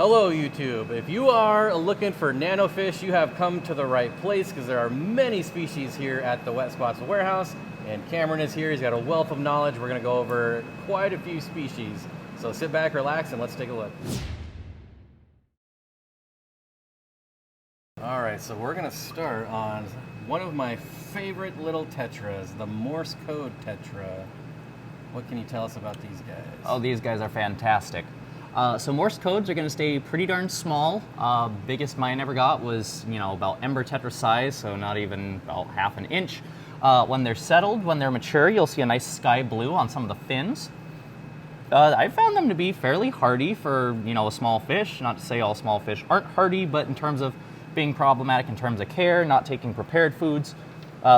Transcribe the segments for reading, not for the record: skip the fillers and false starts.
Hello YouTube. If you are looking for nano fish, you have come to the right place because there are many species here at the Wet Spots Warehouse, and Cameron is here. He's got a wealth of knowledge. We're going to go over quite a few species. So sit back, relax, and let's take a look. All right, so we're going to start on one of my favorite little tetras, the Morse code tetra. What can you tell us about these guys? Oh, these guys are fantastic. So Morse codes are going to stay pretty darn small. Biggest mine ever got was, about Ember Tetra size, so not even about half an inch. When they're settled, when they're mature, you'll see a nice sky blue on some of the fins. I found them to be fairly hardy for, a small fish. Not to say all small fish aren't hardy, but in terms of being problematic in terms of care, not taking prepared foods,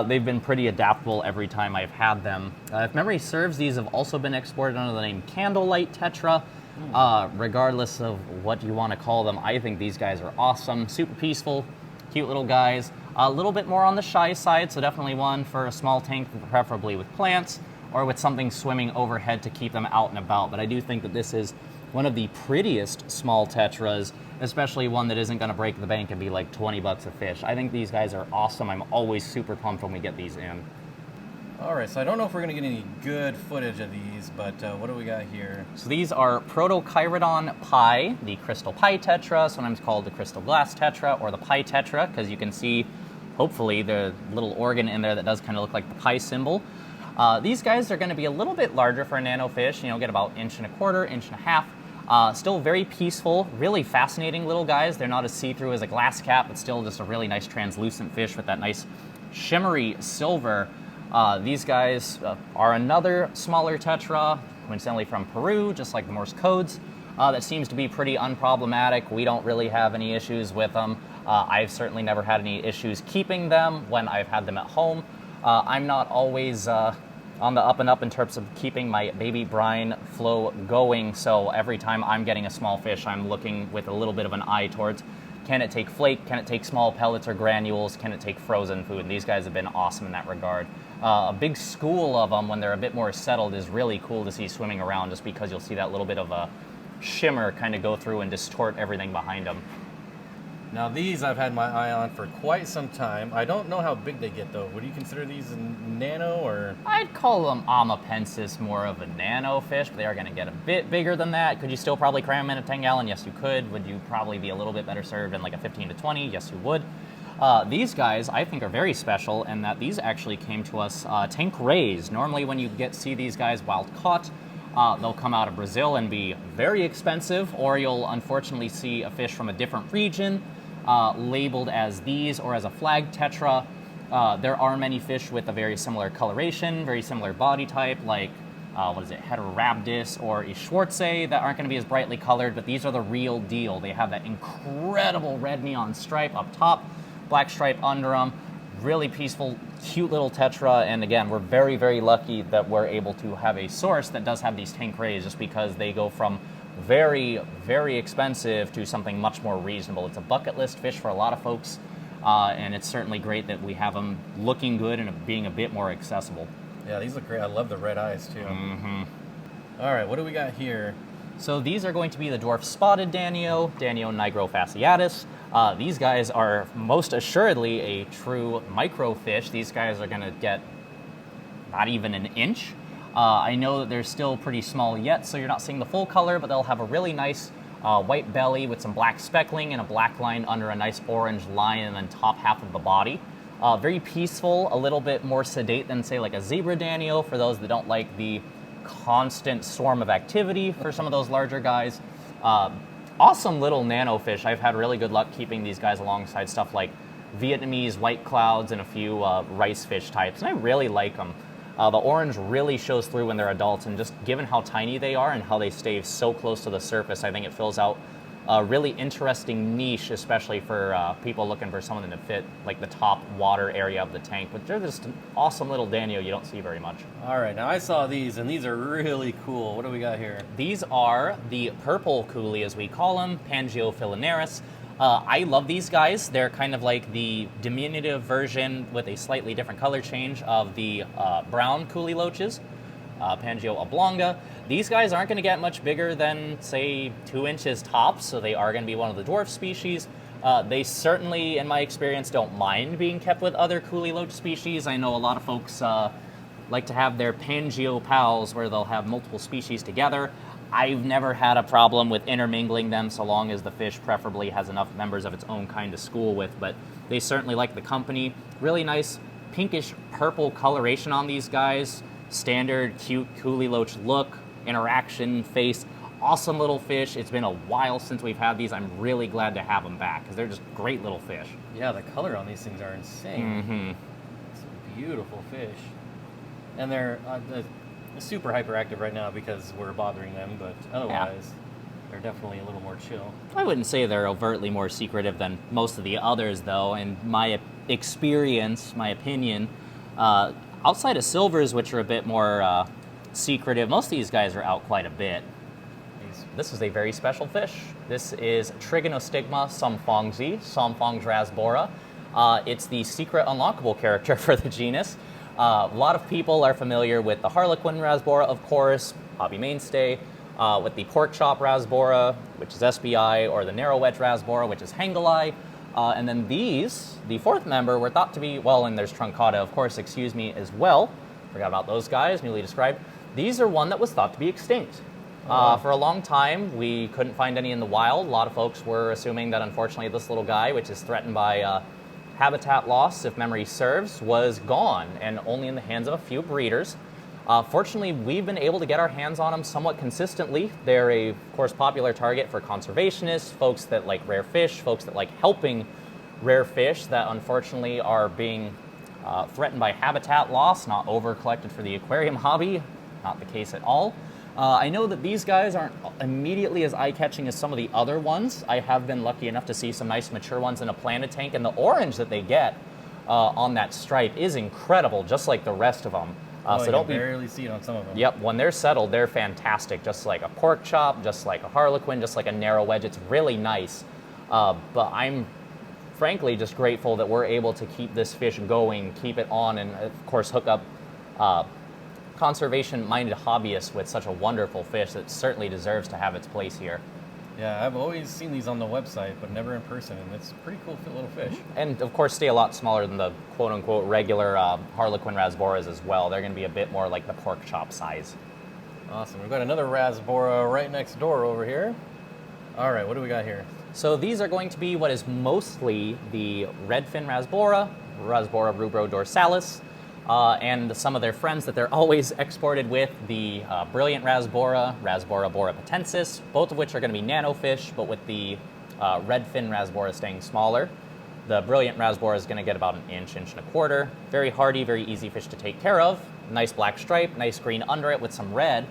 they've been pretty adaptable every time I've had them. If memory serves, these have also been exported under the name Candlelight Tetra. Regardless of what you want to call them, I think these guys are awesome, super peaceful, cute little guys. A little bit more on the shy side, so definitely one for a small tank, preferably with plants or with something swimming overhead to keep them out and about. But I do think that this is one of the prettiest small tetras, especially one that isn't going to break the bank and be like 20 bucks a fish. I think these guys are awesome. I'm always super pumped when we get these in. All right, so I don't know if we're going to get any good footage of these, but what do we got here? So these are Protochirodon Pi, the Crystal Pi Tetra, sometimes called the Crystal Glass Tetra or the Pi Tetra, because you can see, hopefully, the little organ in there that does kind of look like the Pi symbol. These guys are going to be a little bit larger for a nano fish, get about 1.25 inches, 1.5 inches. Still very peaceful, really fascinating little guys. They're not as see-through as a glass cap, but still just a really nice translucent fish with that nice shimmery silver. These guys are another smaller tetra, coincidentally from Peru, just like the Morse codes, that seems to be pretty unproblematic. We don't really have any issues with them. I've certainly never had any issues keeping them when I've had them at home. I'm not always on the up and up in terms of keeping my baby brine flow going, so every time I'm getting a small fish, I'm looking with a little bit of an eye towards, can it take flake, can it take small pellets or granules, can it take frozen food? These guys have been awesome in that regard. A big school of them when they're a bit more settled is really cool to see swimming around, just because you'll see that little bit of a shimmer kind of go through and distort everything behind them. Now these I've had my eye on for quite some time. I don't know how big they get though. Would you consider these nano or? I'd call them Amappensis more of a nano fish, but they are going to get a bit bigger than that. Could you still probably cram them in a 10 gallon? Yes, you could. Would you probably be a little bit better served in like a 15 to 20? Yes, you would. These guys I think are very special in that these actually came to us tank raised. Normally when you see these guys wild caught, they'll come out of Brazil and be very expensive, or you'll unfortunately see a fish from a different region labeled as these or as a flag tetra. There are many fish with a very similar coloration, very similar body type, like Heterorhabdus or Schwartzae, that aren't going to be as brightly colored, but these are the real deal. They have that incredible red neon stripe up top, black stripe under them, really peaceful, cute little tetra, and again, we're very, very lucky that we're able to have a source that does have these tank rays, just because they go from very, very expensive to something much more reasonable. It's a bucket list fish for a lot of folks, and it's certainly great that we have them looking good and being a bit more accessible. Yeah, these look great. I love the red eyes too. Mm-hmm. All right, what do we got here? So these are going to be the dwarf spotted Danio, Danio nigrofasciatus. These guys are most assuredly a true microfish. These guys are going to get not even an inch. I know that they're still pretty small yet, so you're not seeing the full color, but they'll have a really nice white belly with some black speckling and a black line under a nice orange line and then top half of the body. Very peaceful, a little bit more sedate than, say, like a zebra Danio, for those that don't like the constant swarm of activity for some of those larger guys. Awesome little nano fish. I've had really good luck keeping these guys alongside stuff like Vietnamese white clouds and a few rice fish types, and I really like them. The orange really shows through when they're adults, and just given how tiny they are and how they stay so close to the surface, I think it fills out a really interesting niche, especially for people looking for someone to fit like the top water area of the tank. But they're just an awesome little Danio you don't see very much. All right, now I saw these, and these are really cool. What do we got here? These are the purple coolie, as we call them, Pangioferis. I love these guys. They're kind of like the diminutive version with a slightly different color change of the brown coolie loaches. Pangio oblonga. These guys aren't going to get much bigger than, say, 2 inches tops, so they are going to be one of the dwarf species. They certainly, in my experience, don't mind being kept with other coolie loach species. I know a lot of folks like to have their Pangio pals where they'll have multiple species together. I've never had a problem with intermingling them so long as the fish preferably has enough members of its own kind to school with, but they certainly like the company. Really nice pinkish purple coloration on these guys. Standard, cute, coolie loach look, interaction, face. Awesome little fish. It's been a while since we've had these. I'm really glad to have them back because they're just great little fish. Yeah, the color on these things are insane. Mm-hmm. It's a beautiful fish. And they're super hyperactive right now because we're bothering them, but otherwise, they're definitely a little more chill. I wouldn't say they're overtly more secretive than most of the others, though. In my experience, my opinion, outside of silvers, which are a bit more secretive, most of these guys are out quite a bit. This is a very special fish. This is Trigonostigma somfongzi, Somfongs rasbora. It's the secret unlockable character for the genus. A lot of people are familiar with the Harlequin rasbora, of course, hobby mainstay, with the pork chop rasbora, which is SBI, or the narrow wedge rasbora, which is Hengeli. And then these, the fourth member, were thought to be, well, and there's Truncata, of course, excuse me, as well. Forgot about those guys, newly described. These are one that was thought to be extinct. For a long time, we couldn't find any in the wild. A lot of folks were assuming that, unfortunately, this little guy, which is threatened by habitat loss, if memory serves, was gone and only in the hands of a few breeders. Fortunately, we've been able to get our hands on them somewhat consistently. They're a, of course, popular target for conservationists, folks that like rare fish, folks that like helping rare fish that unfortunately are being threatened by habitat loss, not over-collected for the aquarium hobby. Not the case at all. I know that these guys aren't immediately as eye-catching as some of the other ones. I have been lucky enough to see some nice mature ones in a planted tank, and the orange that they get on that stripe is incredible, just like the rest of them. So don't barely see it on some of them. Yep, when they're settled, they're fantastic, just like a pork chop, just like a harlequin, just like a narrow wedge. It's really nice. But I'm frankly just grateful that we're able to keep this fish going, keep it on, and of course hook up conservation-minded hobbyists with such a wonderful fish that certainly deserves to have its place here. Yeah, I've always seen these on the website, but never in person, and it's a pretty cool little fish. And of course stay a lot smaller than the quote-unquote regular Harlequin rasboras as well. They're going to be a bit more like the pork chop size. Awesome. We've got another rasbora right next door over here. All right, what do we got here? So these are going to be what is mostly the Redfin Rasbora, Rasbora rubrodorsalis, and some of their friends that they're always exported with, the brilliant Rasbora, Rasbora borapatensis, both of which are going to be nano fish, but with the Redfin Rasbora staying smaller. The brilliant Rasbora is going to get about an inch, inch and a quarter. Very hardy, very easy fish to take care of. Nice black stripe, nice green under it with some red.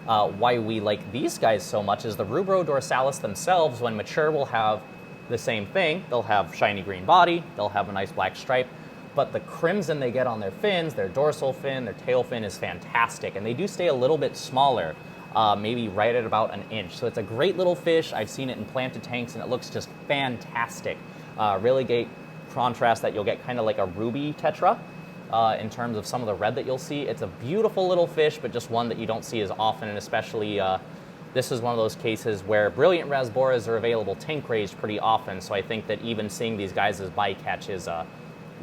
Why we like these guys so much is the rubrodorsalis themselves, when mature, will have the same thing. They'll have shiny green body, they'll have a nice black stripe, but the crimson they get on their fins, their dorsal fin, their tail fin is fantastic, and they do stay a little bit smaller, maybe right at about an inch. So it's a great little fish. I've seen it in planted tanks, and it looks just fantastic. Really great contrast that you'll get kind of like a ruby tetra in terms of some of the red that you'll see. It's a beautiful little fish, but just one that you don't see as often, and especially this is one of those cases where brilliant rasboras are available tank raised pretty often, so I think that even seeing these guys as bycatch is a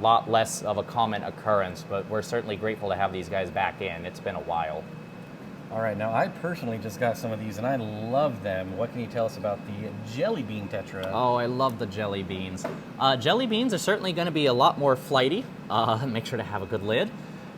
lot less of a common occurrence, but we're certainly grateful to have these guys back in. It's been a while. All right, now I personally just got some of these and I love them. What can you tell us about the jelly bean tetra? Oh, I love the jelly beans. Jelly beans are certainly going to be a lot more flighty. Make sure to have a good lid.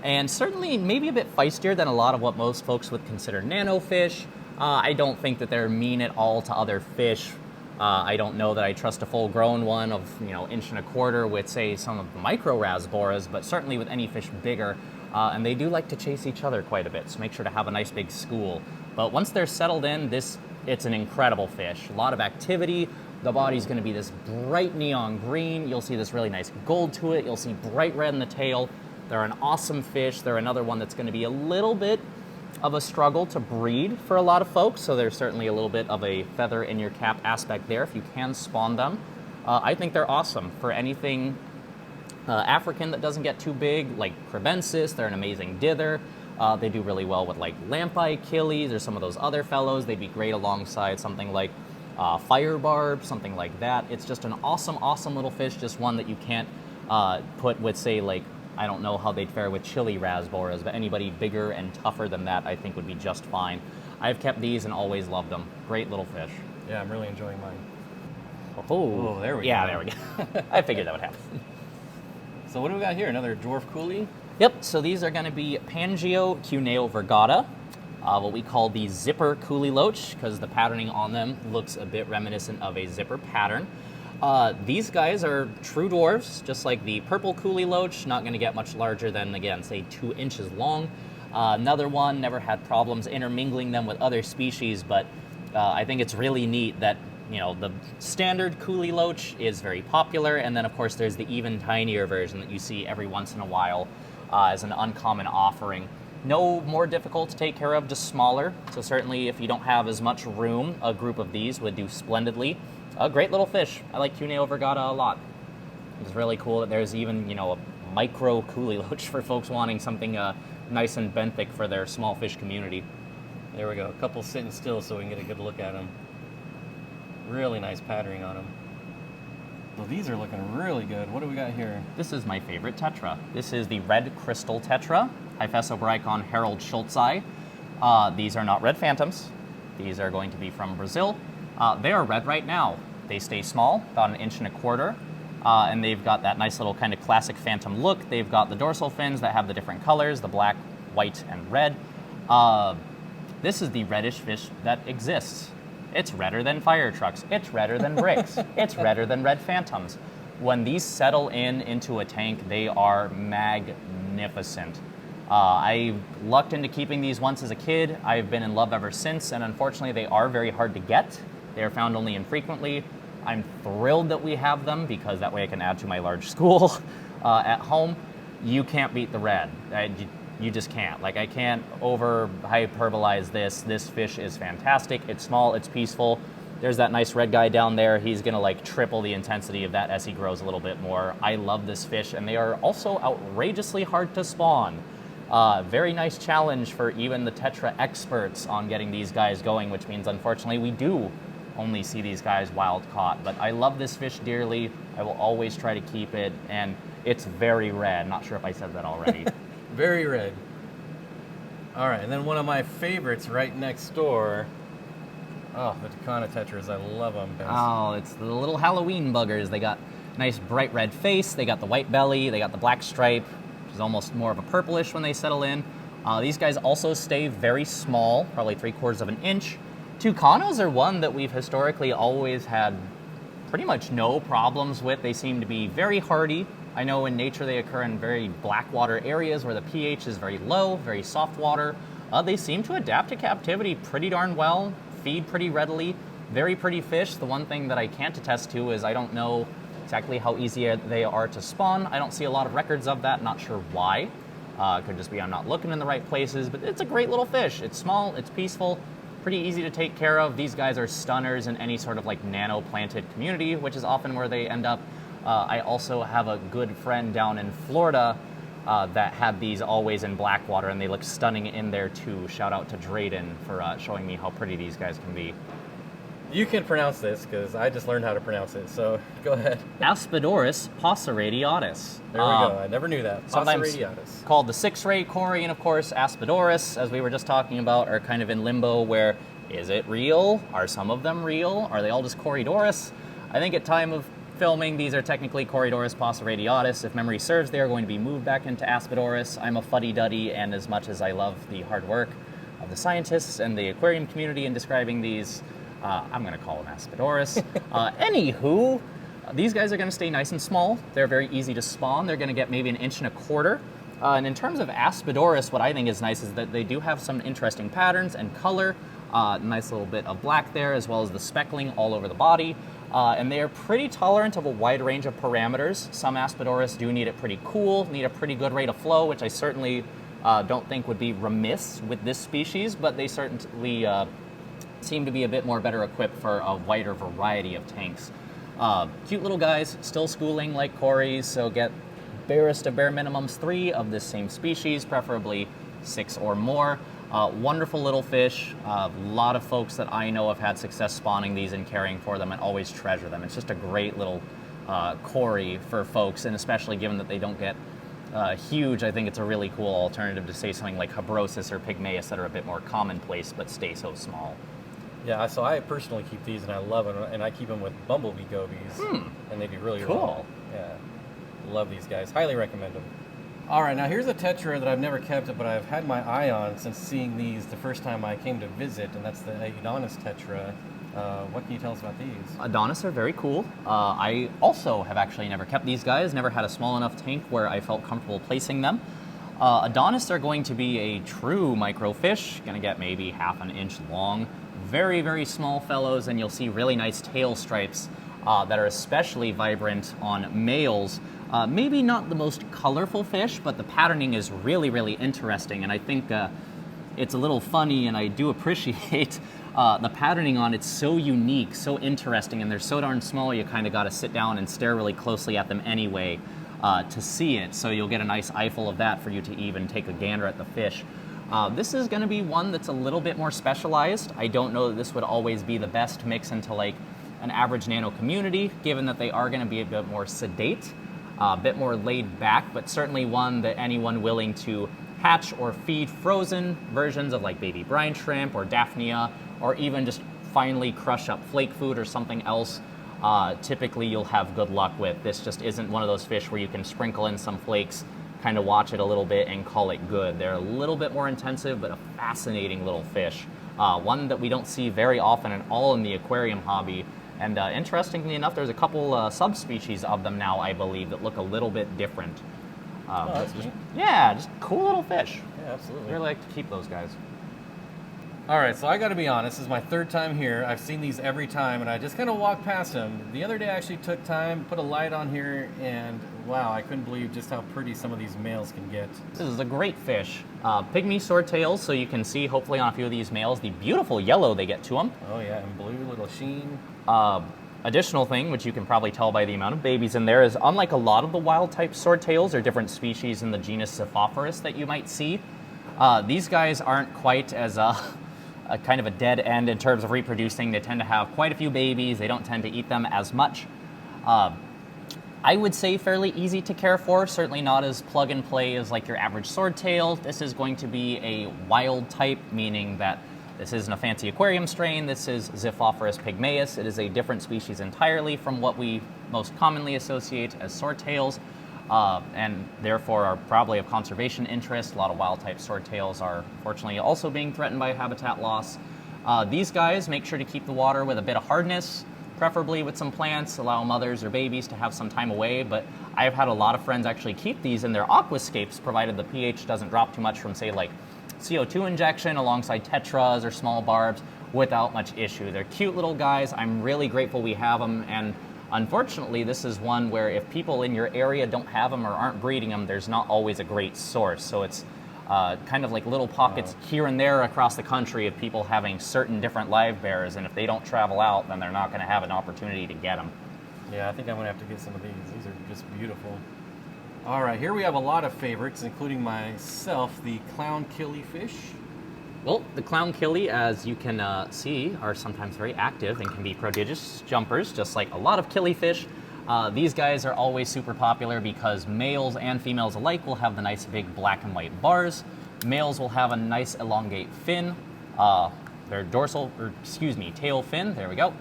And certainly maybe a bit feistier than a lot of what most folks would consider nano fish. I don't think that they're mean at all to other fish. I don't know that I trust a full-grown one of, inch and a quarter with, say, some of the micro rasboras, but certainly with any fish bigger. And they do like to chase each other quite a bit, so make sure to have a nice big school. But once they're settled in, it's an incredible fish. A lot of activity. The body's going to be this bright neon green. You'll see this really nice gold to it. You'll see bright red in the tail. They're an awesome fish. They're another one that's going to be a little bit of a struggle to breed for a lot of folks, so there's certainly a little bit of a feather in your cap aspect there if you can spawn them. I think they're awesome for anything African that doesn't get too big, like Crebensis. They're an amazing dither. They do really well with like Lampy, Killy, there's some of those other fellows. They'd be great alongside something like fire barb, something like that. It's just an awesome, awesome little fish, just one that you can't put with, say, like, I don't know how they'd fare with chili rasboras, but anybody bigger and tougher than that I think would be just fine. I've kept these and always loved them. Great little fish. Yeah, I'm really enjoying mine. Oh, there we go. Yeah, there we go. I figured that would happen. So what do we got here? Another dwarf coolie? Yep, so these are going to be Pangio, cuno, vergata, what we call the zipper coolie loach, because the patterning on them looks a bit reminiscent of a zipper pattern. These guys are true dwarfs, just like the purple coolie loach, not going to get much larger than, again, say 2 inches long. Another one, never had problems intermingling them with other species, but I think it's really neat that, you know, the standard coolie loach is very popular, and then of course there's the even tinier version that you see every once in a while as an uncommon offering. No more difficult to take care of, just smaller, so certainly if you don't have as much room, a group of these would do splendidly. A great little fish. I like cuno vergata a lot. It's really cool that there's even, you know, a micro coolie loach for folks wanting something nice and benthic for their small fish community. There we go. A couple sitting still so we can get a good look at them. Really nice patterning on them. Well, these are looking really good. What do we got here? This is my favorite tetra. This is the red Crystal Tetra, Hyphesobricon Harold Schultzii. These are not red phantoms. These are going to be from Brazil. They are red right now. They stay small, about 1.25 inches, and they've got that nice little kind of classic phantom look. They've got the dorsal fins that have the different colors, the black, white, and red. This is the reddish fish that exists. It's redder than fire trucks. It's redder than bricks. It's redder than red phantoms. When these settle into a tank, they are magnificent. I lucked into keeping these once as a kid. I've been in love ever since, and unfortunately they are very hard to get. They are found only infrequently. I'm thrilled that we have them because that way I can add to my large school at home. You can't beat the red. You just can't. Like, I can't over hyperbolize this. This fish is fantastic. It's small, it's peaceful. There's that nice red guy down there. He's gonna like triple the intensity of that as he grows a little bit more. I love this fish, and they are also outrageously hard to spawn. Very nice challenge for even the Tetra experts on getting these guys going, which means unfortunately we do only see these guys wild caught. But I love this fish dearly. I will always try to keep it, and it's very red. Not sure if I said that already. Very red. All right, and then one of my favorites right next door. Oh, the Tono Tetras, I love them. Oh, it's the little Halloween buggers. They got nice bright red face, they got the white belly, they got the black stripe, which is almost more of a purplish when they settle in. These guys also stay very small, probably 3/4 inch. Tucanos are one that we've historically always had pretty much no problems with. They seem to be very hardy. I know in nature they occur in very black water areas where the pH is very low, very soft water. They seem to adapt to captivity pretty darn well, feed pretty readily, very pretty fish. The one thing that I can't attest to is I don't know exactly how easy they are to spawn. I don't see a lot of records of that, not sure why. Could just be I'm not looking in the right places, but it's a great little fish. It's small, it's peaceful, pretty easy to take care of. These guys are stunners in any sort of like nano planted community, which is often where they end up. I also have a good friend down in Florida that had these always in black water, and they look stunning in there too. Shout out to Drayden for showing me how pretty these guys can be. You can pronounce this because I just learned how to pronounce it, so go ahead. Aspidoras pauciradiatus. There we go. I never knew that. Sometimes Pauciradiatus. called the six-ray cory, and of course Aspidoras, as we were just talking about, are kind of in limbo where, is it real? Are some of them real? Are they all just Corydoras? I think at time of filming, these are technically Corydoras pauciradiatus. If memory serves, they are going to be moved back into Aspidoras. I'm a fuddy-duddy, and as much as I love the hard work of the scientists and the aquarium community in describing these, I'm going to call them Aspidoras. Anywho, these guys are going to stay nice and small. They're very easy to spawn. They're going to get maybe 1.25 inches. And in terms of Aspidoras, what I think is nice is that they do have some interesting patterns and color. Nice little bit of black there, as well as the speckling all over the body. And they are pretty tolerant of a wide range of parameters. Some Aspidoras do need it pretty cool, need a pretty good rate of flow, which I certainly don't think would be remiss with this species, but they certainly seem to be a bit more better equipped for a wider variety of tanks. Cute little guys, still schooling like Corys, so get barest of bare minimums 3 of this same species, preferably 6 or more. Wonderful little fish. A lot of folks that I know have had success spawning these and caring for them and always treasure them. It's just a great little quarry for folks, and especially given that they don't get huge, I think it's a really cool alternative to say something like Habrosis or Pygmaeus that are a bit more commonplace but stay so small. Yeah, so I personally keep these and I love them, and I keep them with bumblebee gobies, and they do really Cool. well. Yeah, love these guys. Highly recommend them. All right, now here's a Tetra that I've never kept, but I've had my eye on since seeing these the first time I came to visit, and that's the Adonis Tetra. What can you tell us about these? Adonis are very cool. I also have actually never kept these guys, never had a small enough tank where I felt comfortable placing them. Adonis are going to be a true microfish, gonna get maybe half an inch long. Very, very small fellows, and you'll see really nice tail stripes that are especially vibrant on males. Maybe not the most colorful fish, but the patterning is really, really interesting, and I think it's a little funny, and I do appreciate the patterning on it's so unique, so interesting, and they're so darn small you kind of got to sit down and stare really closely at them anyway to see it, so you'll get a nice eyeful of that for you to even take a gander at the fish. This is going to be one that's a little bit more specialized. I don't know that this would always be the best mix into like an average nano community, given that they are going to be a bit more sedate, a bit more laid back, but certainly one that anyone willing to hatch or feed frozen versions of like baby brine shrimp or Daphnia, or even just finally crush up flake food or something else, typically you'll have good luck with. This just isn't one of those fish where you can sprinkle in some flakes, kind of watch it a little bit and call it good. They're a little bit more intensive, but a fascinating little fish. One that we don't see very often at all in the aquarium hobby. And interestingly enough, there's a couple subspecies of them now, I believe, that look a little bit different. That's neat. Yeah, just cool little fish. Yeah, absolutely. I really like to keep those guys. All right, so I got to be honest, this is my third time here. I've seen these every time, and I just kind of walked past them. The other day I actually took time, put a light on here, and wow, I couldn't believe just how pretty some of these males can get. This is a great fish. Pygmy Swordtail, so you can see hopefully on a few of these males the beautiful yellow they get to them. Oh yeah, and blue, little sheen. Additional thing, which you can probably tell by the amount of babies in there, is unlike a lot of the wild type swordtails or different species in the genus Xiphophorus that you might see, these guys aren't quite as a kind of a dead end in terms of reproducing. They tend to have quite a few babies. They don't tend to eat them as much. I would say fairly easy to care for, certainly not as plug and play as like your average swordtail. This is going to be a wild type, meaning that this isn't a fancy aquarium strain. This is Xiphophorus pygmaeus. It is a different species entirely from what we most commonly associate as swordtails, and therefore are probably of conservation interest. A lot of wild type swordtails are fortunately also being threatened by habitat loss. These guys, make sure to keep the water with a bit of hardness, preferably with some plants, allow mothers or babies to have some time away, but I've had a lot of friends actually keep these in their aquascapes, provided the pH doesn't drop too much from, say, like CO2 injection alongside tetras or small barbs without much issue. They're cute little guys. I'm really grateful we have them, and unfortunately, this is one where if people in your area don't have them or aren't breeding them, there's not always a great source. So it's kind of like little pockets here and there across the country of people having certain different live bears, and if they don't travel out, then they're not going to have an opportunity to get them. Yeah, I think I'm going to have to get some of these. These are just beautiful. All right, here we have a lot of favorites, including myself, the clown killy fish. Well, the clown killy, as you can see, are sometimes very active and can be prodigious jumpers, just like a lot of killifish. These guys are always super popular because males and females alike will have the nice big black and white bars. Males will have a nice elongate fin, their tail fin, there we go.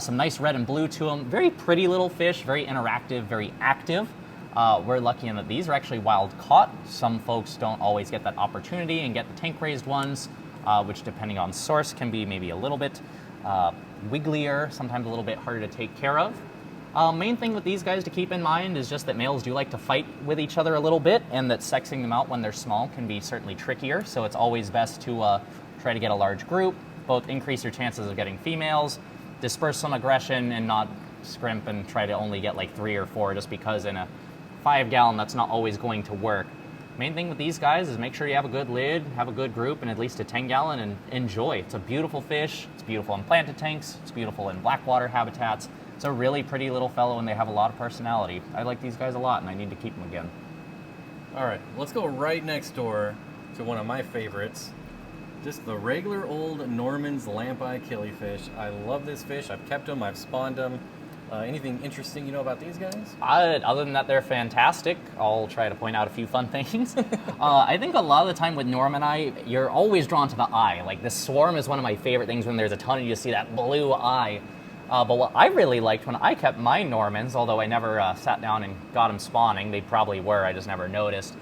Some nice red and blue to them. Very pretty little fish, very interactive, very active. We're lucky in that these are actually wild caught. Some folks don't always get that opportunity and get the tank raised ones, which depending on source can be maybe a little bit wigglier, sometimes a little bit harder to take care of. Main thing with these guys to keep in mind is just that males do like to fight with each other a little bit, and that sexing them out when they're small can be certainly trickier, so it's always best to try to get a large group, both increase your chances of getting females, disperse some aggression, and not scrimp and try to only get like 3 or 4, just because in a 5-gallon that's not always going to work. Main thing with these guys is make sure you have a good lid, have a good group, and at least a 10-gallon, and enjoy. It's a beautiful fish. It's beautiful in planted tanks. It's beautiful in blackwater habitats. It's a really pretty little fellow, and they have a lot of personality. I like these guys a lot, and I need to keep them again. All right, let's go right next door to one of my favorites. Just the regular old Norman's Lampy killifish. I love this fish. I've kept them, I've spawned them. Anything interesting you know about these guys? Other than that, they're fantastic. I'll try to point out a few fun things. I think a lot of the time with Normanite, you're always drawn to the eye. Like, this swarm is one of my favorite things when there's a ton and you see that blue eye. But what I really liked when I kept my Normans, although I never sat down and got them spawning, they probably were, I just never noticed,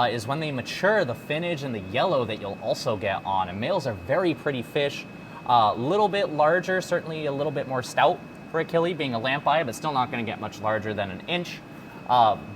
is when they mature, the finnage and the yellow that you'll also get on. And males are very pretty fish, a little bit larger, certainly a little bit more stout for a Killy, being a Lampy, but still not going to get much larger than an inch.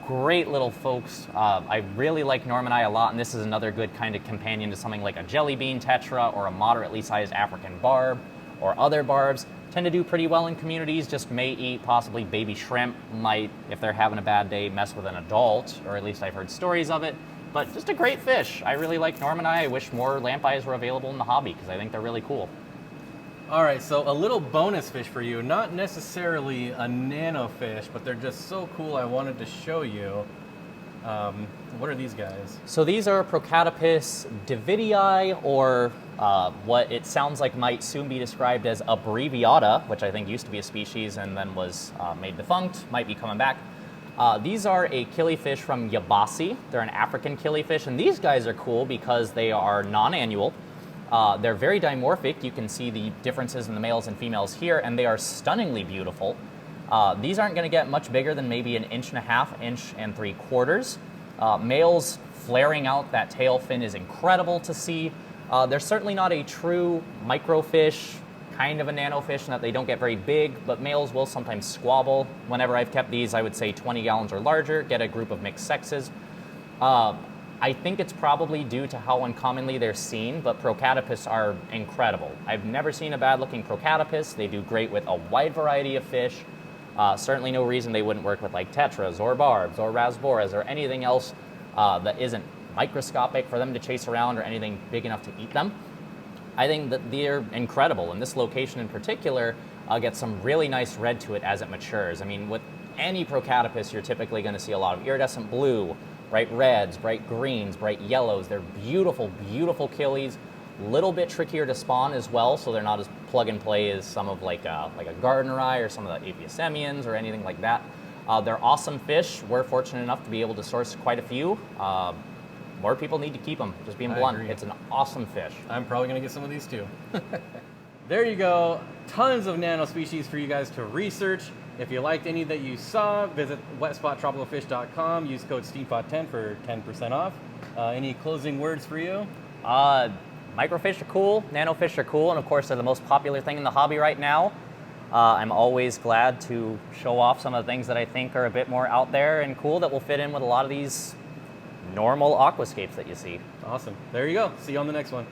Great little folks. I really like Normanite a lot, and this is another good kind of companion to something like a jelly bean tetra or a moderately sized African barb or other barbs. Tend to do pretty well in communities, just may eat possibly baby shrimp, might, if they're having a bad day, mess with an adult, or at least I've heard stories of it. But just a great fish. I really like Normanite. I wish more Lampys were available in the hobby because I think they're really cool. All right, so a little bonus fish for you. Not necessarily a nano fish, but they're just so cool I wanted to show you. What are these guys? So these are Procatopus dividii, or what it sounds like might soon be described as abbreviata, which I think used to be a species and then was made defunct, might be coming back. These are a killifish from Yabasi. They're an African killifish, and these guys are cool because they are non-annual. They're very dimorphic. You can see the differences in the males and females here, and they are stunningly beautiful. These aren't going to get much bigger than maybe 1.5 inches, 1.75 inches. Males flaring out that tail fin is incredible to see. They're certainly not a true microfish, kind of a nanofish in that they don't get very big, but males will sometimes squabble. Whenever I've kept these, I would say 20 gallons or larger, get a group of mixed sexes. I think it's probably due to how uncommonly they're seen, but Procatopus are incredible. I've never seen a bad-looking Procatopus. They do great with a wide variety of fish. Certainly no reason they wouldn't work with like tetras or barbs or rasboras or anything else that isn't microscopic for them to chase around or anything big enough to eat them. I think that they're incredible, and this location in particular gets some really nice red to it as it matures. I mean, with any Procatopus, you're typically going to see a lot of iridescent blue, bright reds, bright greens, bright yellows. They're beautiful, beautiful killies. A little bit trickier to spawn as well, so they're not as plug and play as some of like a gardener eye or some of the apiosemians or anything like that. They're awesome fish. We're fortunate enough to be able to source quite a few. More people need to keep them, just being blunt. It's an awesome fish. I'm probably going to get some of these too. There you go. Tons of nano species for you guys to research. If you liked any that you saw, visit wetspot.tropicalfish.com. Use code Steenfott10 for 10% off. Any closing words for you? Microfish are cool, nanofish are cool, and of course they're the most popular thing in the hobby right now. I'm always glad to show off some of the things that I think are a bit more out there and cool that will fit in with a lot of these normal aquascapes that you see. Awesome. There you go. See you on the next one.